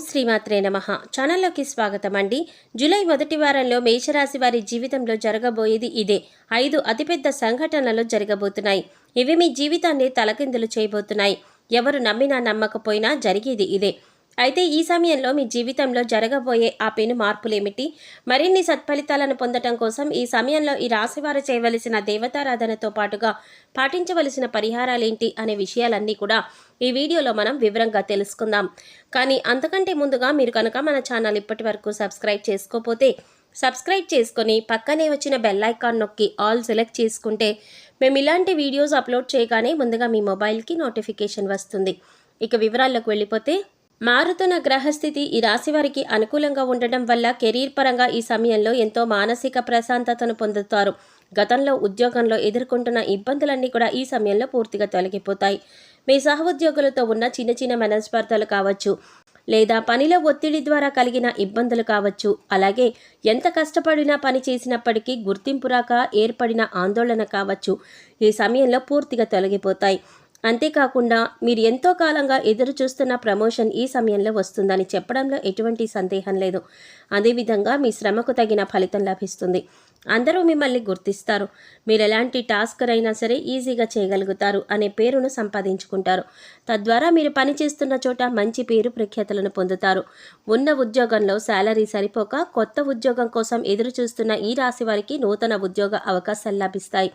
శ్రీమాత్రే నమః. ఛానల్లోకి స్వాగతం అండి. జూలై మొదటి వారంలో మేషరాశి వారి జీవితంలో జరగబోయేది ఇదే. 5 అతిపెద్ద సంఘటనలు జరగబోతున్నాయి. ఇవి మీ జీవితాన్ని తలకిందులు చేయబోతున్నాయి. ఎవరు నమ్మినా నమ్మకపోయినా జరిగేది ఇదే. అయితే ఈ సమయంలో మీ జీవితంలో జరగబోయే ఆ పెను మార్పులేమిటి? మరిన్ని సత్ఫలితాలను పొందటం కోసం ఈ సమయంలో ఈ రాశివారు చేయవలసిన దేవతారాధనతో పాటుగా పాటించవలసిన పరిహారాలేంటి అనే విషయాలన్నీ కూడా ఈ వీడియోలో మనం వివరంగా తెలుసుకుందాం. కానీ అంతకంటే ముందుగా మీరు కనుక మన ఛానల్ ఇప్పటి వరకు సబ్స్క్రైబ్ చేసుకోకపోతే సబ్స్క్రైబ్ చేసుకొని పక్కనే వచ్చిన బెల్ ఐకాన్ నొక్కి ఆల్ సెలెక్ట్ చేసుకుంటే మేము ఇలాంటి వీడియోస్ అప్లోడ్ చేయగానే ముందుగా మీ మొబైల్కి నోటిఫికేషన్ వస్తుంది. ఇక వివరాల్లోకి వెళ్ళిపోతే, మారుతున్న గ్రహస్థితి ఈ రాశి వారికి అనుకూలంగా ఉండడం వల్ల కెరీర్ పరంగా ఈ సమయంలో ఎంతో మానసిక ప్రశాంతతను పొందుతారు. గతంలో ఉద్యోగంలో ఎదుర్కొంటున్న ఇబ్బందులన్నీ కూడా ఈ సమయంలో పూర్తిగా తొలగిపోతాయి. మీ సహోద్యోగులతో ఉన్న చిన్న చిన్న మనస్పర్ధలు కావచ్చు, లేదా పనిలో ఒత్తిడి ద్వారా కలిగిన ఇబ్బందులు కావచ్చు, అలాగే ఎంత కష్టపడినా పని చేసినప్పటికీ గుర్తింపు రాక ఏర్పడిన ఆందోళన కావచ్చు, ఈ సమయంలో పూర్తిగా తొలగిపోతాయి. అంతేకాకుండా మీరు ఎంతో కాలంగా ఎదురు చూస్తున్న ప్రమోషన్ ఈ సమయంలో వస్తుందని చెప్పడంలో ఎటువంటి సందేహం లేదు. అదేవిధంగా మీ శ్రమకు తగిన ఫలితం లభిస్తుంది. అందరూ మిమ్మల్ని గుర్తిస్తారు. మీరు ఎలాంటి టాస్క్ అయినా సరే ఈజీగా చేయగలుగుతారు అనే పేరును సంపాదించుకుంటారు. తద్వారా మీరు పనిచేస్తున్న చోట మంచి పేరు ప్రఖ్యాతలను పొందుతారు. ఉన్న ఉద్యోగంలో శాలరీ సరిపోక కొత్త ఉద్యోగం కోసం ఎదురు చూస్తున్న ఈ రాశి వారికి నూతన ఉద్యోగ అవకాశాలు లభిస్తాయి.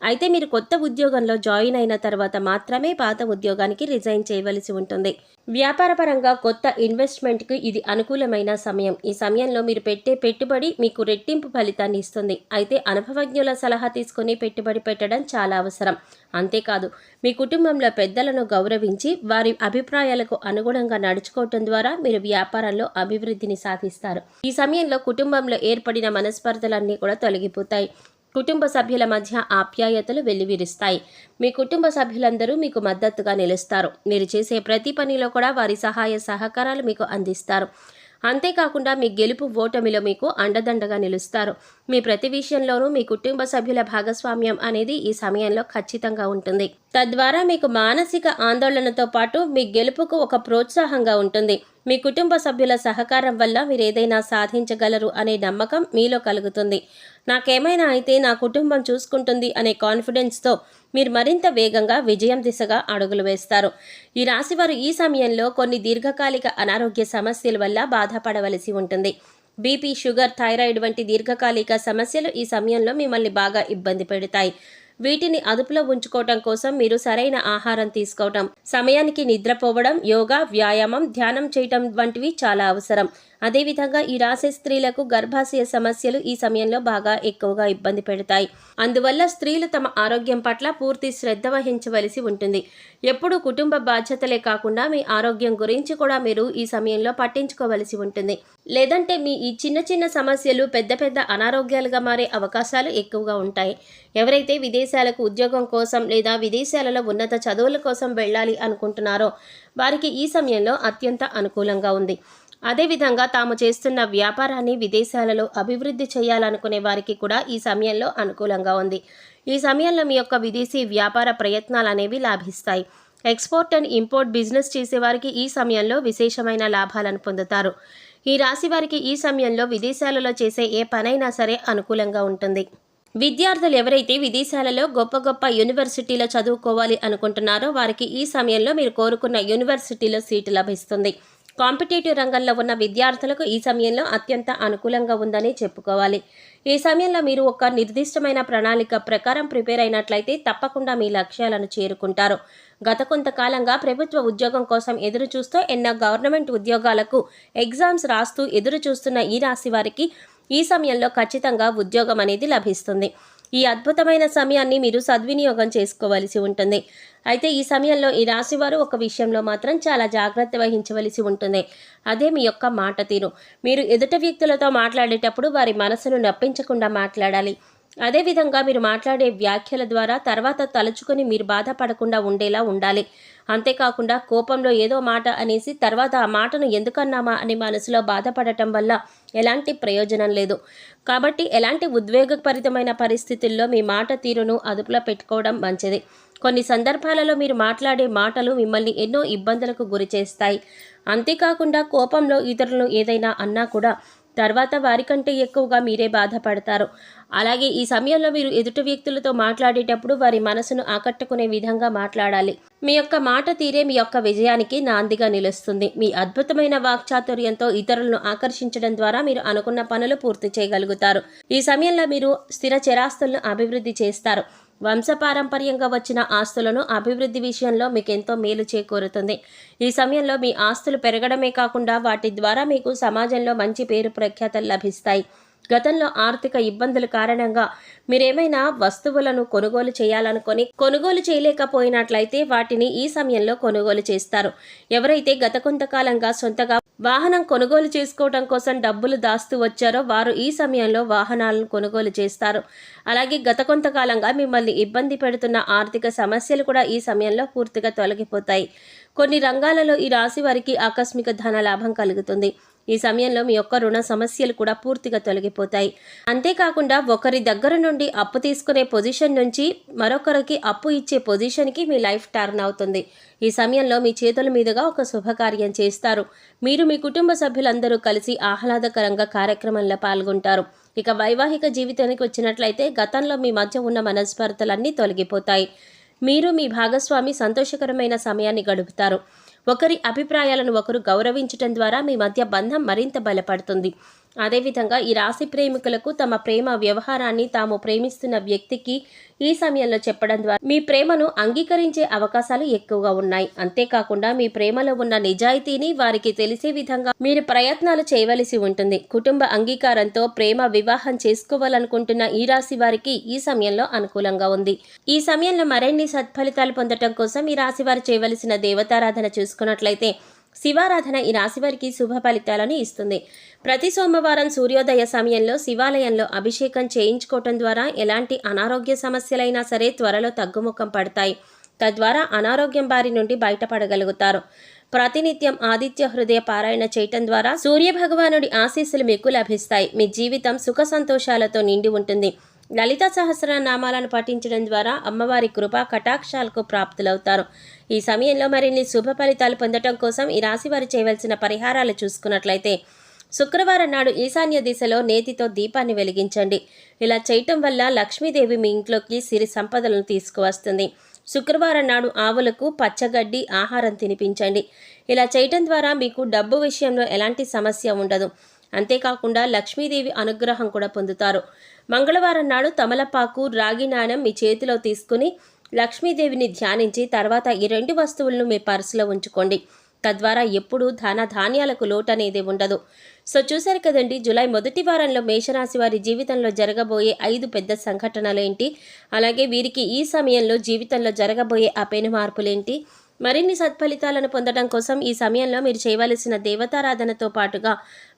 అయితే మీరు కొత్త ఉద్యోగంలో జాయిన్ అయిన తర్వాత మాత్రమే పాత ఉద్యోగానికి రిజైన్ చేయవలసి ఉంటుంది. వ్యాపారపరంగా కొత్త ఇన్వెస్ట్మెంట్కి ఇది అనుకూలమైన సమయం. ఈ సమయంలో మీరు పెట్టే పెట్టుబడి మీకు రెట్టింపు ఫలితాన్ని ఇస్తుంది. అయితే అనుభవజ్ఞుల సలహా తీసుకుని పెట్టుబడి పెట్టడం చాలా అవసరం. అంతేకాదు, మీ కుటుంబంలో పెద్దలను గౌరవించి వారి అభిప్రాయాలకు అనుగుణంగా నడుచుకోవటం ద్వారా మీరు వ్యాపారంలో అభివృద్ధిని సాధిస్తారు. ఈ సమయంలో కుటుంబంలో ఏర్పడిన మనస్పర్ధలన్నీ కూడా తొలగిపోతాయి. కుటుంబ సభ్యుల మధ్య ఆప్యాయతలు వెల్లివిరుస్తాయి. మీ కుటుంబ సభ్యులందరూ మీకు మద్దతుగా నిలుస్తారు. మీరు చేసే ప్రతి పనిలో కూడా వారి సహాయ సహకారాలు మీకు అందిస్తారు. అంతేకాకుండా మీ గెలుపు ఓటమిలో మీకు అండదండగా నిలుస్తారు. మీ ప్రతి విషయంలోనూ మీ కుటుంబ సభ్యుల భాగస్వామ్యం అనేది ఈ సమయంలో ఖచ్చితంగా ఉంటుంది. తద్వారా మీకు మానసిక ఆందోళనతో పాటు మీ గెలుపుకు ఒక ప్రోత్సాహంగా ఉంటుంది. మీ కుటుంబ సభ్యుల సహకారం వల్ల మీరు ఏదైనా సాధించగలరు అనే నమ్మకం మీలో కలుగుతుంది. నాకేమైనా అయితే నా కుటుంబం చూసుకుంటుంది అనే కాన్ఫిడెన్స్తో మీరు మరింత వేగంగా విజయం దిశగా అడుగులు వేస్తారు. ఈ రాశివారు ఈ సమయంలో కొన్ని దీర్ఘకాలిక అనారోగ్య సమస్యల వల్ల బాధపడవలసి ఉంటుంది. బీపీ, షుగర్, థైరాయిడ్ వంటి దీర్ఘకాలిక సమస్యలు ఈ సమయంలో మిమ్మల్ని బాగా ఇబ్బంది పెడతాయి. వీటిని అదుపులో ఉంచుకోవటం కోసం మీరు సరైన ఆహారం తీసుకోవటం, సమయానికి నిద్రపోవడం, యోగా, వ్యాయామం, ధ్యానం చేయటం వంటివి చాలా అవసరం. అదేవిధంగా ఈ రాశి స్త్రీలకు గర్భాశయ సమస్యలు ఈ సమయంలో బాగా ఎక్కువగా ఇబ్బంది పెడతాయి. అందువల్ల స్త్రీలు తమ ఆరోగ్యం పట్ల పూర్తి శ్రద్ధ వహించవలసి ఉంటుంది. ఎప్పుడూ కుటుంబ బాధ్యతలే కాకుండా మీ ఆరోగ్యం గురించి కూడా మీరు ఈ సమయంలో పట్టించుకోవలసి ఉంటుంది. లేదంటే మీ ఈ చిన్న చిన్న సమస్యలు పెద్ద పెద్ద అనారోగ్యాలుగా మారే అవకాశాలు ఎక్కువగా ఉంటాయి. ఎవరైతే విదేశాలకు ఉద్యోగం కోసం లేదా విదేశాలలో ఉన్నత చదువుల కోసం వెళ్ళాలి అనుకుంటున్నారో వారికి ఈ సమయంలో అత్యంత అనుకూలంగా ఉంది. అదేవిధంగా తాము చేస్తున్న వ్యాపారాన్ని విదేశాలలో అభివృద్ధి చేయాలనుకునే వారికి కూడా ఈ సమయంలో అనుకూలంగా ఉంది. ఈ సమయంలో మీ యొక్క విదేశీ వ్యాపార ప్రయత్నాలు అనేవి లాభిస్తాయి. ఎక్స్పోర్ట్ అండ్ ఇంపోర్ట్ బిజినెస్ చేసేవారికి ఈ సమయంలో విశేషమైన లాభాలను పొందుతారు. ఈ రాశి వారికి ఈ సమయంలో విదేశాలలో చేసే ఏ పనైనా సరే అనుకూలంగా ఉంటుంది. విద్యార్థులు ఎవరైతే విదేశాలలో గొప్ప గొప్ప యూనివర్సిటీలో చదువుకోవాలి అనుకుంటున్నారో వారికి ఈ సమయంలో మీరు కోరుకున్న యూనివర్సిటీలో సీటు లభిస్తుంది. కాంపిటేటివ్ రంగంలో ఉన్న విద్యార్థులకు ఈ సమయంలో అత్యంత అనుకూలంగా ఉందని చెప్పుకోవాలి. ఈ సమయంలో మీరు ఒక నిర్దిష్టమైన ప్రణాళిక ప్రకారం ప్రిపేర్ అయినట్లయితే తప్పకుండా మీ లక్ష్యాలను చేరుకుంటారు. గత కొంతకాలంగా ప్రభుత్వ ఉద్యోగం కోసం ఎదురు చూస్తూ ఎన్నో గవర్నమెంట్ ఉద్యోగాలకు ఎగ్జామ్స్ రాస్తూ ఎదురు చూస్తున్న ఈ రాశి వారికి ఈ సమయంలో ఖచ్చితంగా ఉద్యోగం అనేది లభిస్తుంది. ఈ అద్భుతమైన సమయాన్ని మీరు సద్వినియోగం చేసుకోవలసి ఉంటుంది. అయితే ఈ సమయంలో ఈ రాశివారు ఒక విషయంలో మాత్రం చాలా జాగ్రత్త వహించవలసి ఉంటుంది. అదే మీ యొక్క మాట తీరు. మీరు ఎదుటి వ్యక్తులతో మాట్లాడేటప్పుడు వారి మనసును నొప్పించకుండా మాట్లాడాలి. అదేవిధంగా మీరు మాట్లాడే వ్యాఖ్యల ద్వారా తర్వాత తలుచుకొని మీరు బాధపడకుండా ఉండేలా ఉండాలి. అంతేకాకుండా కోపంలో ఏదో మాట అనేసి తర్వాత ఆ మాటను ఎందుకన్నామా అని మనసులో బాధపడటం వల్ల ఎలాంటి ప్రయోజనం లేదు. కాబట్టి ఎలాంటి ఉద్వేగపరితమైన పరిస్థితుల్లో మీ మాట తీరును అదుపులో పెట్టుకోవడం మంచిది. కొన్ని సందర్భాలలో మీరు మాట్లాడే మాటలు మిమ్మల్ని ఎన్నో ఇబ్బందులకు గురి చేస్తాయి. అంతేకాకుండా కోపంలో ఇతరులను ఏదైనా అన్నా కూడా తర్వాత వారికంటే ఎక్కువగా మీరే బాధపడతారు. అలాగే ఈ సమయంలో మీరు ఎదుటి వ్యక్తులతో మాట్లాడేటప్పుడు వారి మనసును ఆకట్టుకునే విధంగా మాట్లాడాలి. మీ యొక్క మాట తీరే మీ యొక్క విజయానికి నాందిగా నిలుస్తుంది. మీ అద్భుతమైన వాక్చాతుర్యంతో ఇతరులను ఆకర్షించడం ద్వారా మీరు అనుకున్న పనులు పూర్తి చేయగలుగుతారు. ఈ సమయంలో మీరు స్థిర చరాస్తులను అభివృద్ధి చేస్తారు. వంశపారంపర్యంగా వచ్చిన ఆస్తులను అభివృద్ధి విషయంలో మీకు ఎంతో మేలు చేకూరుతుంది. ఈ సమయంలో మీ ఆస్తులు పెరగడమే కాకుండా వాటి ద్వారా మీకు సమాజంలో మంచి పేరు ప్రఖ్యాతలు లభిస్తాయి. గతంలో ఆర్థిక ఇబ్బందుల కారణంగా మీరేమైనా వస్తువులను కొనుగోలు చేయాలనుకొని కొనుగోలు చేయలేకపోయినట్లయితే వాటిని ఈ సమయంలో కొనుగోలు చేస్తారు. ఎవరైతే గత కొంతకాలంగా సొంతగా వాహనం కొనుగోలు చేసుకోవడం కోసం డబ్బులు దాస్తూ వచ్చారో వారు ఈ సమయంలో వాహనాలను కొనుగోలు చేస్తారు. అలాగే గత కొంతకాలంగా మిమ్మల్ని ఇబ్బంది పెడుతున్న ఆర్థిక సమస్యలు కూడా ఈ సమయంలో పూర్తిగా తొలగిపోతాయి. కొన్ని రంగాలలో ఈ రాశి వారికి ఆకస్మిక ధన లాభం కలుగుతుంది. ఈ సమయంలో మీ యొక్క రుణ సమస్యలు కూడా పూర్తిగా తొలగిపోతాయి. అంతేకాకుండా ఒకరి దగ్గర నుండి అప్పు తీసుకునే పొజిషన్ నుంచి మరొకరికి అప్పు ఇచ్చే పొజిషన్కి మీ లైఫ్ టర్న్ అవుతుంది. ఈ సమయంలో మీ చేతుల మీదుగా ఒక శుభకార్యం చేస్తారు. మీరు మీ కుటుంబ సభ్యులందరూ కలిసి ఆహ్లాదకరంగా కార్యక్రమంలో పాల్గొంటారు. ఇక వైవాహిక జీవితానికి వచ్చినట్లయితే గతంలో మీ మధ్య ఉన్న మనస్పర్ధలన్నీ తొలగిపోతాయి. మీరు మీ భాగస్వామి సంతోషకరమైన సమయాన్ని గడుపుతారు. ఒకరి అభిప్రాయాలను ఒకరు గౌరవించటం ద్వారా మీ మధ్య బంధం మరింత బలపడుతుంది. అదేవిధంగా ఈ రాశి ప్రేమికులకు తమ ప్రేమ వ్యవహారాన్ని తాము ప్రేమిస్తున్న వ్యక్తికి ఈ సమయంలో చెప్పడం ద్వారా మీ ప్రేమను అంగీకరించే అవకాశాలు ఎక్కువగా ఉన్నాయి. అంతేకాకుండా మీ ప్రేమలో ఉన్న నిజాయితీని వారికి తెలిసే విధంగా మీరు ప్రయత్నాలు చేయవలసి ఉంటుంది. కుటుంబ అంగీకారంతో ప్రేమ వివాహం చేసుకోవాలనుకుంటున్న ఈ రాశి వారికి ఈ సమయంలో అనుకూలంగా ఉంది. ఈ సమయంలో మరిన్ని సత్ఫలితాలు పొందడం కోసం ఈ రాశి వారు చేయవలసిన దేవతారాధన చూసుకున్నట్లయితే శివారాధన ఈ రాశి వారికి శుభ ఫలితాలను ఇస్తుంది. ప్రతి సోమవారం సూర్యోదయ సమయంలో శివాలయంలో అభిషేకం చేయించుకోవటం ద్వారా ఎలాంటి అనారోగ్య సమస్యలైనా సరే త్వరలో తగ్గుముఖం పడతాయి. తద్వారా అనారోగ్యం బారి నుండి బయటపడగలుగుతారు. ప్రతినిత్యం ఆదిత్య హృదయ పారాయణ చేయటం ద్వారా సూర్య భగవానుడి ఆశీస్సులు మీకు లభిస్తాయి. మీ జీవితం సుఖ సంతోషాలతో నిండి ఉంటుంది. లలిత సహస్రనామాలను పఠించడం ద్వారా అమ్మవారి కృపా కటాక్షాలకు ప్రాప్తులవుతారు. ఈ సమయంలో మరిన్ని శుభ ఫలితాలు పొందడం కోసం ఈ రాశి వారు చేయవలసిన పరిహారాలు చూసుకున్నట్లయితే శుక్రవారం నాడు ఈశాన్య దిశలో నేతితో దీపాన్ని వెలిగించండి. ఇలా చేయటం వల్ల లక్ష్మీదేవి మీ ఇంట్లోకి సిరి సంపదలను తీసుకువస్తుంది. శుక్రవారం నాడు ఆవులకు పచ్చగడ్డి ఆహారం తినిపించండి. ఇలా చేయటం ద్వారా మీకు డబ్బు విషయంలో ఎలాంటి సమస్య ఉండదు. అంతేకాకుండా లక్ష్మీదేవి అనుగ్రహం కూడా పొందుతారు. మంగళవారం నాడు తమలపాకు రాగి నాణెం మీ చేతిలో తీసుకుని లక్ష్మీదేవిని ధ్యానించి తర్వాత ఈ 2 వస్తువులను మీ పర్సులో ఉంచుకోండి. తద్వారా ఎప్పుడూ ధాన్యాలకు లోటు అనేది ఉండదు. సో చూశారు కదండి, జూలై మొదటి వారంలో మేషరాశి వారి జీవితంలో జరగబోయే 5 పెద్ద సంఘటనలు ఏంటి, అలాగే వీరికి ఈ సమయంలో జీవితంలో జరగబోయే ఆ పెను మార్పులేంటి, మరిన్ని సత్ఫలితాలను పొందడం కోసం ఈ సమయంలో మీరు చేయవలసిన దేవతారాధనతో పాటుగా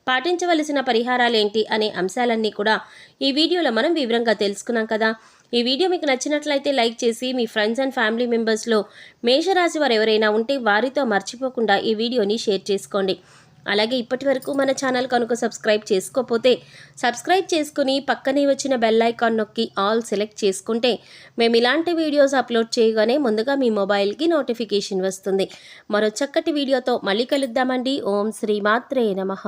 పాటించవలసిన పరిహారాలేంటి అనే అంశాలన్నీ కూడా ఈ వీడియోలో మనం వివరంగా తెలుసుకున్నాం కదా. ఈ వీడియో మీకు నచ్చినట్లయితే లైక్ చేసి మీ ఫ్రెండ్స్ అండ్ ఫ్యామిలీ మెంబర్స్లో మేషరాశి వారు ఎవరైనా ఉంటే వారితో మర్చిపోకుండా ఈ వీడియోని షేర్ చేసుకోండి. అలాగే ఇప్పటి వరకు మన ఛానల్ కనుక సబ్స్క్రైబ్ చేసుకోకపోతే సబ్స్క్రైబ్ చేసుకుని పక్కనే వచ్చిన బెల్ ఐకాన్ నొక్కి ఆల్ సెలెక్ట్ చేసుకుంటే మేము ఇలాంటి వీడియోస్ అప్లోడ్ చేయగానే ముందుగా మీ మొబైల్కి నోటిఫికేషన్ వస్తుంది. మరో చక్కటి వీడియోతో మళ్ళీ కలుద్దామండి. ఓం శ్రీ మాత్రే నమః.